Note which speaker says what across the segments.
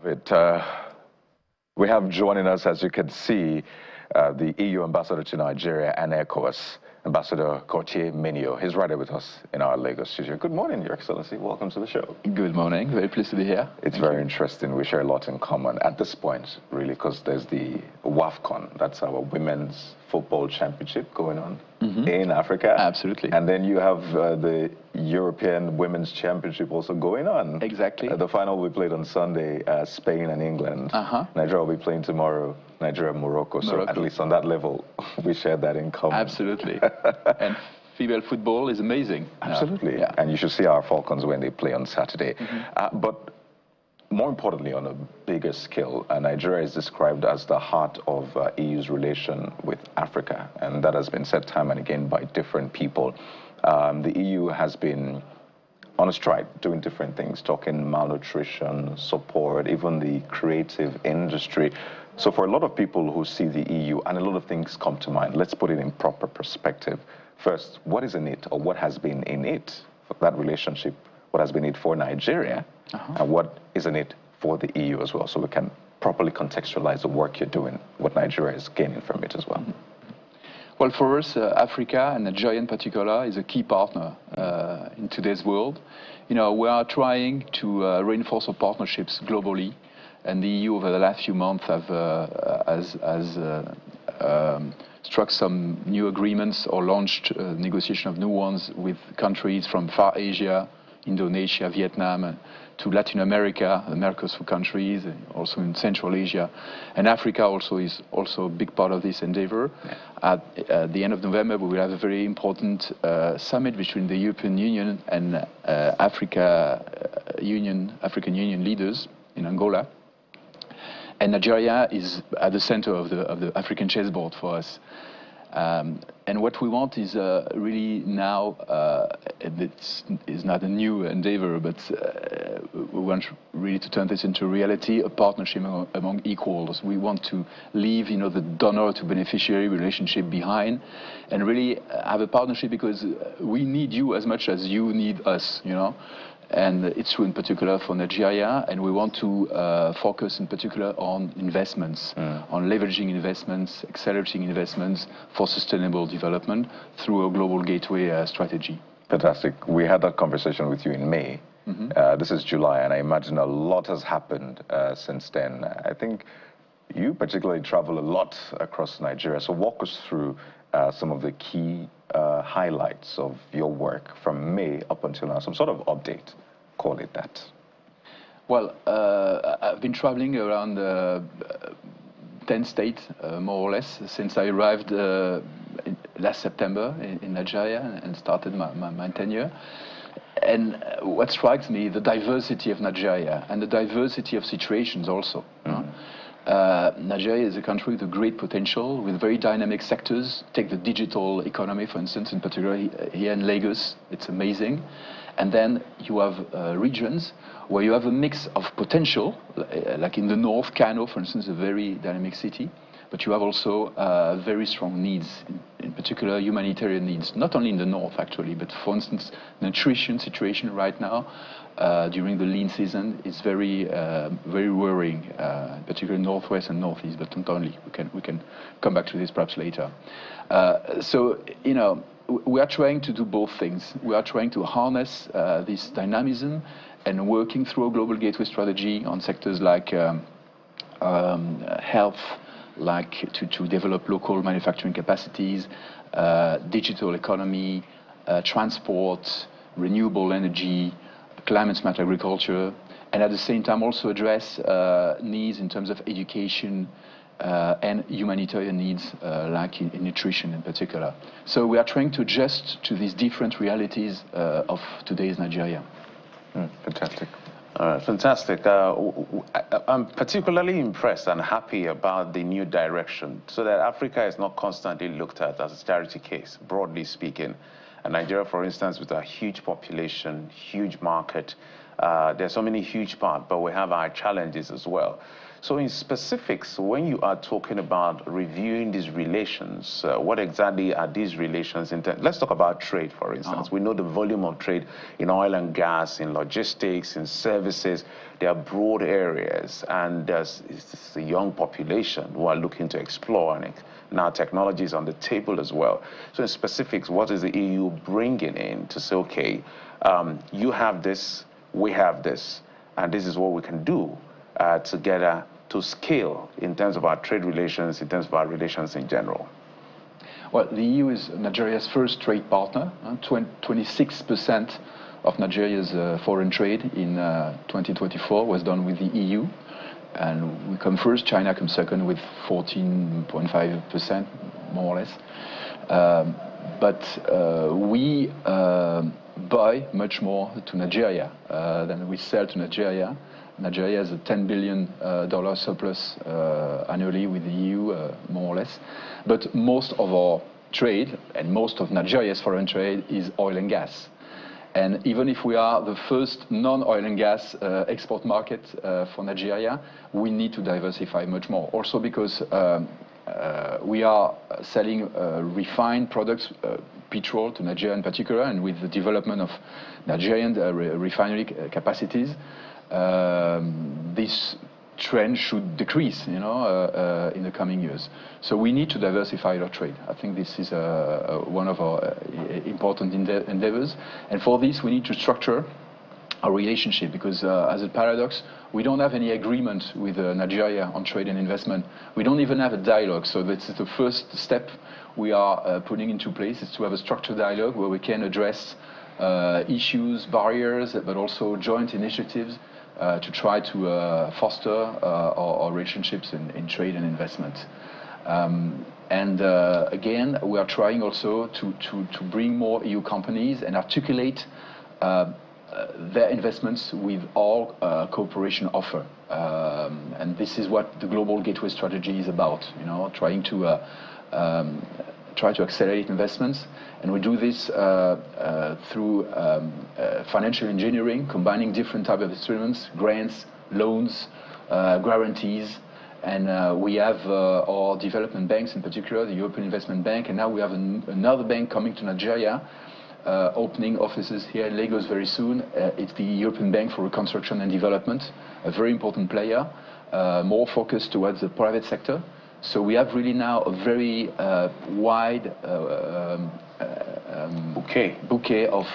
Speaker 1: Have it. We have joining us, as you can see, the EU ambassador to Nigeria and ECOWAS, Ambassador Gautier Menio. He's right here with us in our Lagos studio. Good morning, Your Excellency. Welcome to the show.
Speaker 2: Good morning. Very pleased to be here.
Speaker 1: It's very interesting. We share a lot in common at this point, really, because there's the WAFCON. That's our Women's Football Championship going on in Africa.
Speaker 2: Absolutely.
Speaker 1: And then you have the European Women's Championship also going on.
Speaker 2: Exactly.
Speaker 1: The final will be played on Sunday, Spain and England. Nigeria will be playing tomorrow, Nigeria and Morocco. So at least on that level, we share that in common.
Speaker 2: Absolutely. And female football is amazing.
Speaker 1: Absolutely. Yeah. And you should see our Falcons when they play on Saturday. But more importantly, on a bigger scale, Nigeria is described as the heart of EU's relation with Africa. And that has been said time and again by different people. The EU has been on a strike, doing different things, talking malnutrition, support, even the creative industry. So for a lot of people who see the EU, and a lot of things come to mind, let's put it in proper perspective. First, what is in it, or what has been in it for that relationship? What has been in it for Nigeria, and what is in it for the EU as well, so we can properly contextualize the work you're doing, what Nigeria is gaining from it as well.
Speaker 2: Well, for us, Africa, and Nigeria in particular, is a key partner in today's world. You know, we are trying to reinforce our partnerships globally, and the EU over the last few months has struck some new agreements or launched negotiation of new ones with countries from Far Asia, Indonesia, Vietnam, to Latin America, the Mercosur countries, and also in Central Asia. And Africa also is also a big part of this endeavor. At the end of November, we will have a very important summit between the European Union and African Union leaders in Angola. And Nigeria is at the center of the African chessboard for us. And what we want is really now, and it's not a new endeavor, but we want really to turn this into reality, a partnership among equals. We want to leave, you know, the donor to beneficiary relationship behind, and really have a partnership, because we need you as much as you need us, you know. And it's true in particular for Nigeria, and we want to focus in particular on investments, on leveraging investments, accelerating investments for sustainable development through a global gateway strategy.
Speaker 1: Fantastic. We had that conversation with you in May. This is July, and I imagine a lot has happened since then. I think you particularly travel a lot across Nigeria, so walk us through some of the key highlights of your work from May up until now, some sort of update, call it that.
Speaker 2: Well, I've been traveling around 10 states, more or less, since I arrived last September in Nigeria and started my tenure. And what strikes me, the diversity of Nigeria and the diversity of situations also. Nigeria is a country with a great potential, with very dynamic sectors. Take the digital economy, for instance, in particular here in Lagos. It's amazing. And then you have regions where you have a mix of potential, like in the north, Kano, for instance, a very dynamic city. But you have also very strong needs, in particular humanitarian needs, not only in the north, actually, but for instance, nutrition situation right now, during the lean season is very worrying, particularly northwest and northeast, but not only. We can come back to this perhaps later. So, you know, we are trying to do both things. We are trying to harness this dynamism and working through a global gateway strategy on sectors like health, like to develop local manufacturing capacities, digital economy, transport, renewable energy, climate-smart agriculture, and at the same time also address needs in terms of education and humanitarian needs, like in nutrition in particular. So we are trying to adjust to these different realities of today's Nigeria.
Speaker 1: Fantastic.
Speaker 3: Fantastic. I'm particularly impressed and happy about the new direction, so that Africa is not constantly looked at as a charity case, broadly speaking. And Nigeria, for instance, with a huge population, huge market, there's so many huge parts, but we have our challenges as well. So in specifics, when you are talking about reviewing these relations, what exactly are these relations in terms? Let's talk about trade, for instance. We know the volume of trade in oil and gas, in logistics, in services. They are broad areas, and it's a young population who are looking to explore, and now technology is on the table as well. So in specifics, what is the EU bringing in to say, okay, you have this, we have this, and this is what we can do together to scale in terms of our trade relations, in terms of our relations in general?
Speaker 2: Well, the EU is Nigeria's first trade partner. 26% of Nigeria's foreign trade in 2024 was done with the EU. And we come first, China comes second with 14.5%, more or less. But we buy much more to Nigeria than we sell to Nigeria. Nigeria has a $10 billion surplus annually with the EU, more or less. But most of our trade, and most of Nigeria's foreign trade, is oil and gas. And even if we are the first non-oil and gas export market for Nigeria, we need to diversify much more. Also because we are selling refined products, petrol to Nigeria in particular, and with the development of Nigerian refinery capacities, this trend should decrease, in the coming years. So we need to diversify our trade. I think this is one of our important endeavors. And for this, we need to structure our relationship because, as a paradox, we don't have any agreement with Nigeria on trade and investment. We don't even have a dialogue. So this is the first step we are putting into place, is to have a structured dialogue where we can address issues, barriers, but also joint initiatives to try to foster our relationships in trade and investment. And again, we are trying also to bring more EU companies and articulate their investments with our cooperation offer. And this is what the Global Gateway Strategy is about, trying to accelerate investments. And we do this through financial engineering, combining different types of instruments, grants, loans, guarantees. And we have our development banks, in particular, the European Investment Bank. And now we have another bank coming to Nigeria, opening offices here in Lagos very soon. It's the European Bank for Reconstruction and Development, a very important player, more focused towards the private sector. So we have really now a very wide bouquet of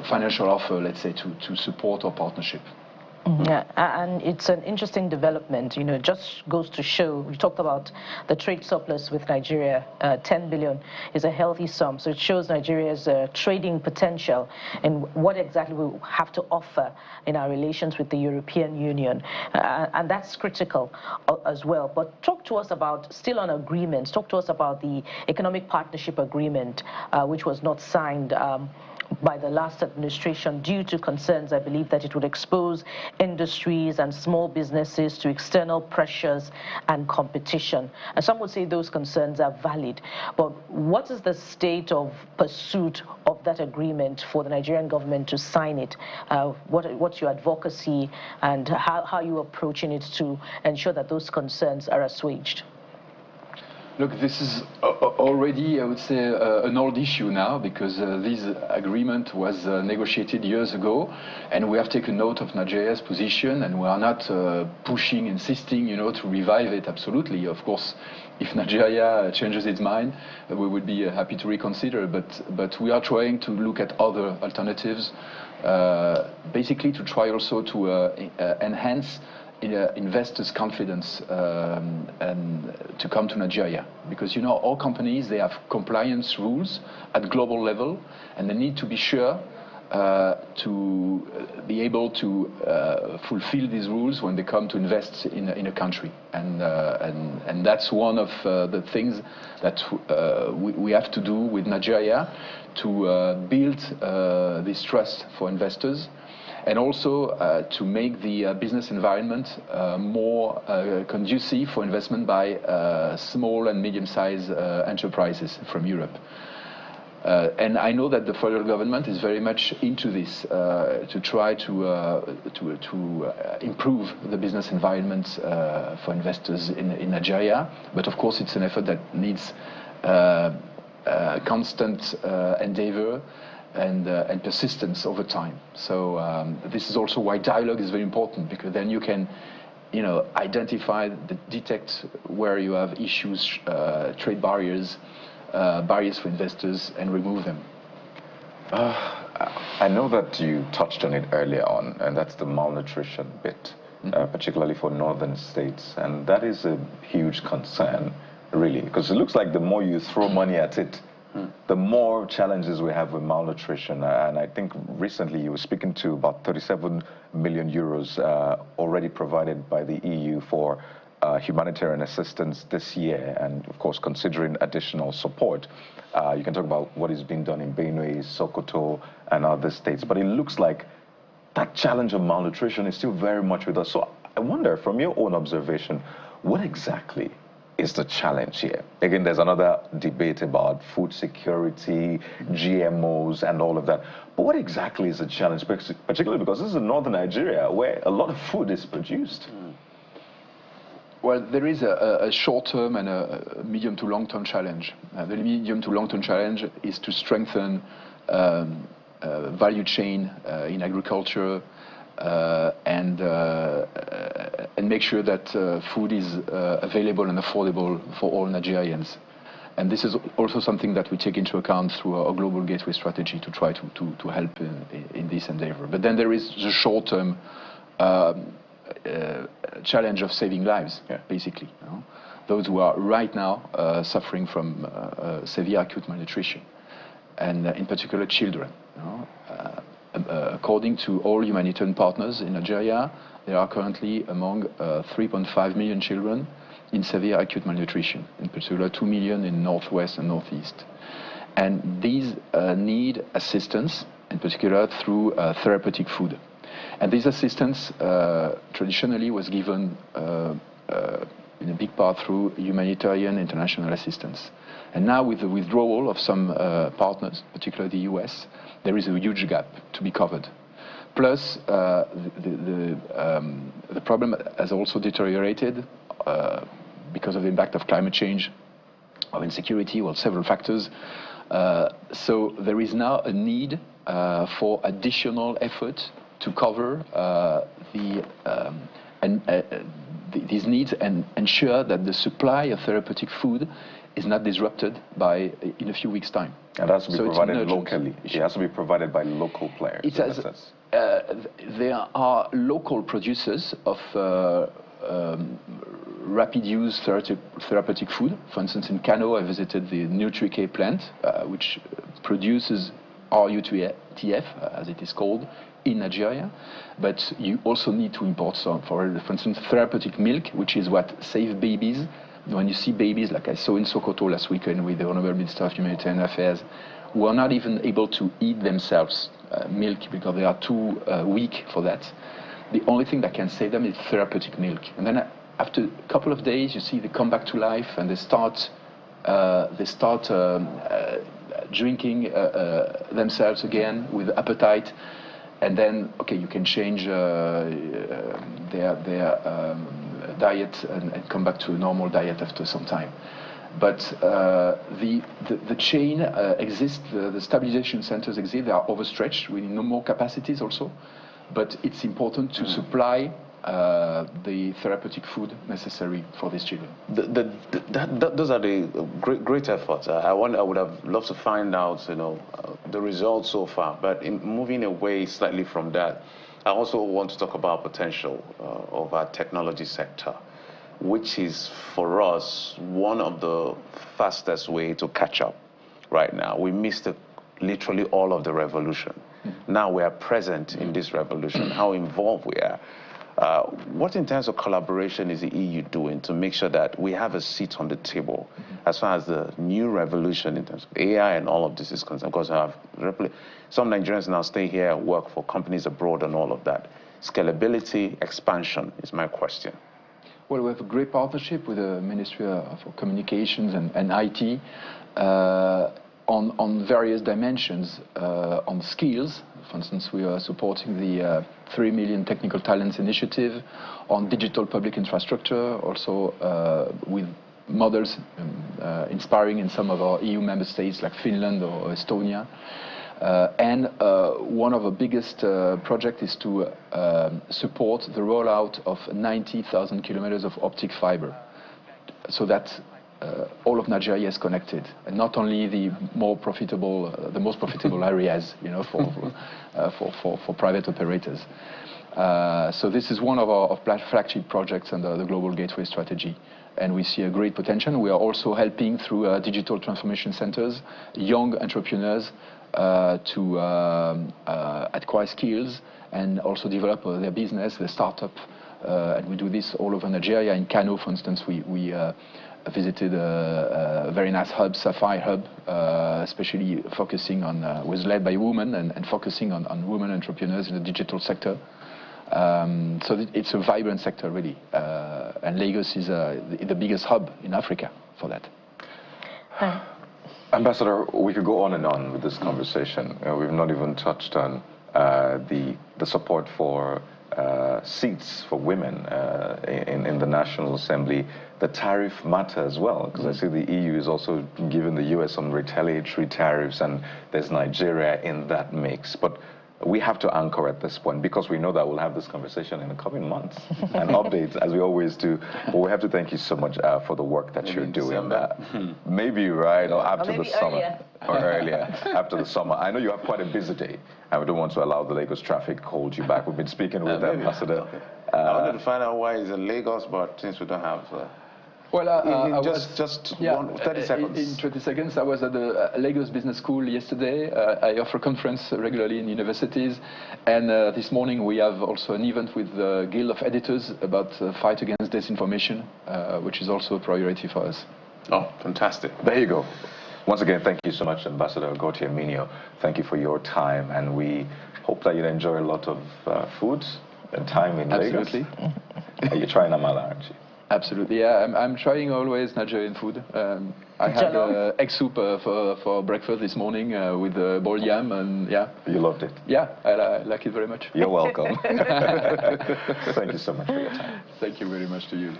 Speaker 2: financial offer, let's say, to support our partnership.
Speaker 4: Yeah, and it's an interesting development. It just goes to show, we talked about the trade surplus with Nigeria, 10 billion is a healthy sum. So it shows Nigeria's trading potential and what exactly we have to offer in our relations with the European Union. And that's critical as well. But talk to us about, still on agreements, talk to us about the Economic Partnership Agreement, which was not signed by the last administration due to concerns, I believe, that it would expose industries and small businesses to external pressures and competition. And some would say those concerns are valid. But what is the state of pursuit of that agreement for the Nigerian government to sign it? What's your advocacy and how are you approaching it to ensure that those concerns are assuaged?
Speaker 2: Look, this is already, I would say, an old issue now, because this agreement was negotiated years ago, and we have taken note of Nigeria's position, and we are not pushing, insisting, to revive it. Absolutely, of course. If Nigeria changes its mind, we would be happy to reconsider. But we are trying to look at other alternatives, basically to try also to enhance investors' confidence and to come to Nigeria, because all companies, they have compliance rules at global level, and they need to be sure to be able to fulfill these rules when they come to invest in a country, and that's one of the things that we have to do with Nigeria to build this trust for investors. And also to make the business environment more conducive for investment by small and medium-sized enterprises from Europe. And I know that the federal government is very much into this to try to improve the business environment for investors in Nigeria. But of course, it's an effort that needs constant endeavor and persistence over time. So this is also why dialogue is very important, because then you can, identify, detect where you have issues, trade barriers, barriers for investors, and remove them.
Speaker 1: I know that you touched on it earlier on, and that's the malnutrition bit, particularly for northern states. And that is a huge concern, really, because it looks like the more you throw money at it, the more challenges we have with malnutrition. And I think recently you were speaking to about 37 million euros already provided by the EU for humanitarian assistance this year, and of course considering additional support. You can talk about what is being done in Benue, Sokoto, and other states, but it looks like that challenge of malnutrition is still very much with us. So I wonder, from your own observation, what exactly is the challenge here? Again, there's another debate about food security, GMOs, and all of that. But what exactly is the challenge, particularly because this is in northern Nigeria, where a lot of food is produced?
Speaker 2: Well, there is a short-term and a medium to long-term challenge. The medium to long-term challenge is to strengthen value chain in agriculture and make sure that food is available and affordable for all Nigerians. And this is also something that we take into account through our global gateway strategy to try to help in this endeavor. But then there is the short-term challenge of saving lives, basically. Those who are right now suffering from severe acute malnutrition, and in particular children. According to all humanitarian partners in Nigeria, there are currently among 3.5 million children in severe acute malnutrition, in particular 2 million in Northwest and Northeast. And these need assistance, in particular through therapeutic food. And this assistance traditionally was given in a big part through humanitarian international assistance. And now with the withdrawal of some partners, particularly the US, there is a huge gap to be covered. Plus, the problem has also deteriorated because of the impact of climate change, of insecurity, well, several factors. So there is now a need for additional effort to cover these needs and ensure that the supply of therapeutic food is not disrupted in a few weeks' time.
Speaker 1: And it has to be provided locally. It has to be provided by local players.
Speaker 2: There are local producers of rapid use therapeutic food. For instance, in Kano, I visited the Nutri-K plant, which produces RUTF, as it is called, in Nigeria. But you also need to import some, for instance, therapeutic milk, which is what saves babies. When you see babies, like I saw in Sokoto last weekend with the Honorable Minister of Humanitarian Affairs, who are not even able to eat themselves milk because they are too weak for that. The only thing that can save them is therapeutic milk. And then after a couple of days, you see they come back to life and they start drinking themselves again with appetite. And then, okay, you can change their diet and come back to a normal diet after some time. But the chain exists, the stabilization centers exist, they are overstretched, we need no more capacities also. But it's important to supply the therapeutic food necessary for these children.
Speaker 3: Those are the great efforts. I would have loved to find out, the results so far. But in moving away slightly from that, I also want to talk about potential of our technology sector, which is for us one of the fastest way to catch up right now. We missed literally all of the revolution. Now we are present in this revolution, how involved we are. What in terms of collaboration is the EU doing to make sure that we have a seat on the table as far as the new revolution in terms of AI and all of this is concerned? Because some Nigerians now stay here, work for companies abroad and all of that. Scalability, expansion is my question.
Speaker 2: Well, we have a great partnership with the Ministry of Communications and IT. on various dimensions, on skills. For instance, we are supporting the 3 Million Technical Talents Initiative on digital public infrastructure, also with models inspiring in some of our EU member states like Finland or Estonia. And one of the biggest projects is to support the rollout of 90,000 kilometers of optic fiber, so that all of Nigeria is connected, and not only the most profitable areas, you know, for private operators. So this is one of our flagship projects under the Global Gateway Strategy, and we see a great potential. We are also helping through digital transformation centers, young entrepreneurs to acquire skills and also develop their business, their startup. And we do this all over Nigeria. In Kano, for instance, we visited a very nice hub, Sapphire Hub, especially focusing on, was led by women and focusing on women entrepreneurs in the digital sector. So it's a vibrant sector, really. And Lagos is the biggest hub in Africa for that.
Speaker 1: Ambassador, we could go on and on with this conversation. We've not even touched on the support for seats for women in the National Assembly. The tariff matter as well, because I see the EU is also giving the US some retaliatory tariffs, and there's Nigeria in that mix. But we have to anchor at this point, because we know that we'll have this conversation in the coming months and updates, as we always do. But we have to thank you so much for the work that you're doing. Maybe right, or after the summer. Or earlier, after the summer. I know you have quite a busy day, and we don't want to allow the Lagos traffic to hold you back. We've been speaking with the ambassador.
Speaker 3: Okay. I wanted to find out why it's in Lagos, but since we don't have...
Speaker 2: Well,
Speaker 3: just 30 seconds.
Speaker 2: In 20 seconds, I was at the Lagos Business School yesterday. I offer conference regularly in universities. And this morning we have also an event with the Guild of Editors about fight against disinformation, which is also a priority for us.
Speaker 3: Oh, fantastic.
Speaker 1: There you go. Once again, thank you so much, Ambassador Gautier Minio. Thank you for your time, and we hope that you enjoy a lot of food and time in Lagos.
Speaker 2: Absolutely.
Speaker 1: Are you trying Amala, aren't you?
Speaker 2: Absolutely, yeah. I'm trying always Nigerian food. I had egg soup for breakfast this morning with boiled yam, and yeah.
Speaker 1: You loved it?
Speaker 2: Yeah, I like it very much.
Speaker 1: You're welcome. Thank you so much for your time.
Speaker 2: Thank you very much to you.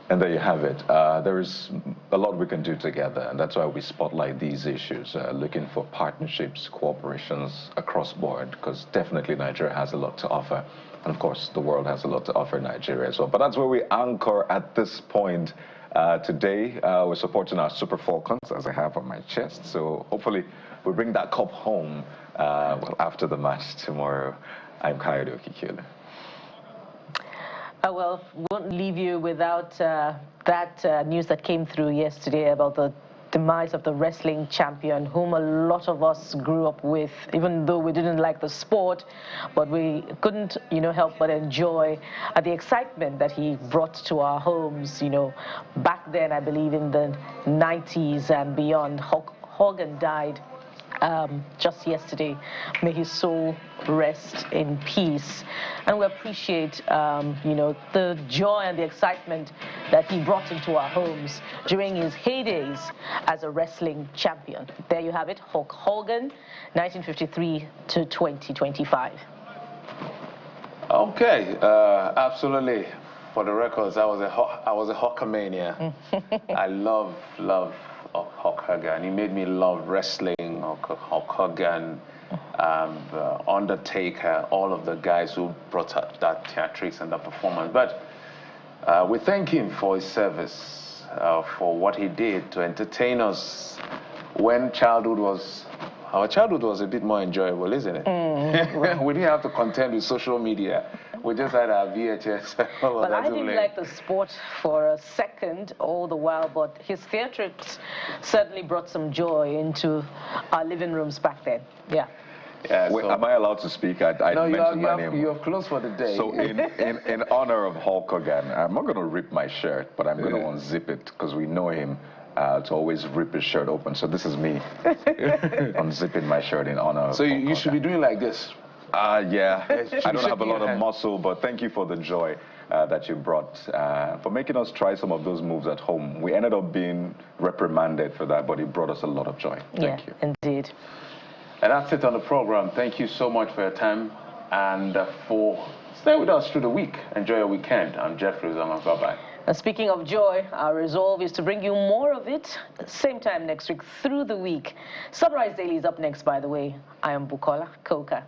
Speaker 1: And there you have it. There is a lot we can do together, and that's why we spotlight these issues, looking for partnerships, cooperations across board, because definitely Nigeria has a lot to offer. And of course, the world has a lot to offer Nigeria as well. But that's where we anchor at this point today. We're supporting our Super Falcons, as I have on my chest. So hopefully we'll bring that cup home well, after the match tomorrow. I'm Kayode Okikele.
Speaker 4: Well, won't leave you without that news that came through yesterday about the demise of the wrestling champion, whom a lot of us grew up with, even though we didn't like the sport, but we couldn't, help but enjoy the excitement that he brought to our homes, back then, I believe in the 90s and beyond. Hogan died just yesterday. May his soul rest in peace. And we appreciate, the joy and the excitement that he brought into our homes during his heydays as a wrestling champion. There you have it, Hulk Hogan, 1953 to 2025.
Speaker 3: Okay, absolutely. For the records, I was a Hulkamania. I love Hulk Hogan. He made me love wrestling. Hulk Hogan, Undertaker, all of the guys who brought up that theatrics and that performance. But we thank him for his service, for what he did to entertain us when our childhood was a bit more enjoyable, isn't it? We didn't have to contend with social media. We just had our VHS.
Speaker 4: But I didn't like the sport for a second all the while, but his theatrics certainly brought some joy into our living rooms back then. Yeah.
Speaker 1: Yeah, wait, am I allowed to speak? I
Speaker 3: no,
Speaker 1: mentioned my name.
Speaker 3: You're close for the day.
Speaker 1: So in honor of Hulk Hogan, I'm not going to rip my shirt, but I'm going to unzip it, because we know him to always rip his shirt open. So this is me unzipping my shirt in honor of
Speaker 3: So
Speaker 1: Hulk
Speaker 3: you should be doing like this.
Speaker 1: Yeah, I don't have a lot
Speaker 3: shaking
Speaker 1: of
Speaker 3: your
Speaker 1: muscle, but thank you for the joy that you brought, for making us try some of those moves at home. We ended up being reprimanded for that, but it brought us a lot of joy. Thank you.
Speaker 4: Indeed.
Speaker 3: And that's it on the program. Thank you so much for your time and for staying with us through the week. Enjoy your weekend. I'm Jeffrey Zama. Bye-bye.
Speaker 4: Speaking of joy, our resolve is to bring you more of it same time next week through the week. Sunrise Daily is up next, by the way. I am Bukola Koka.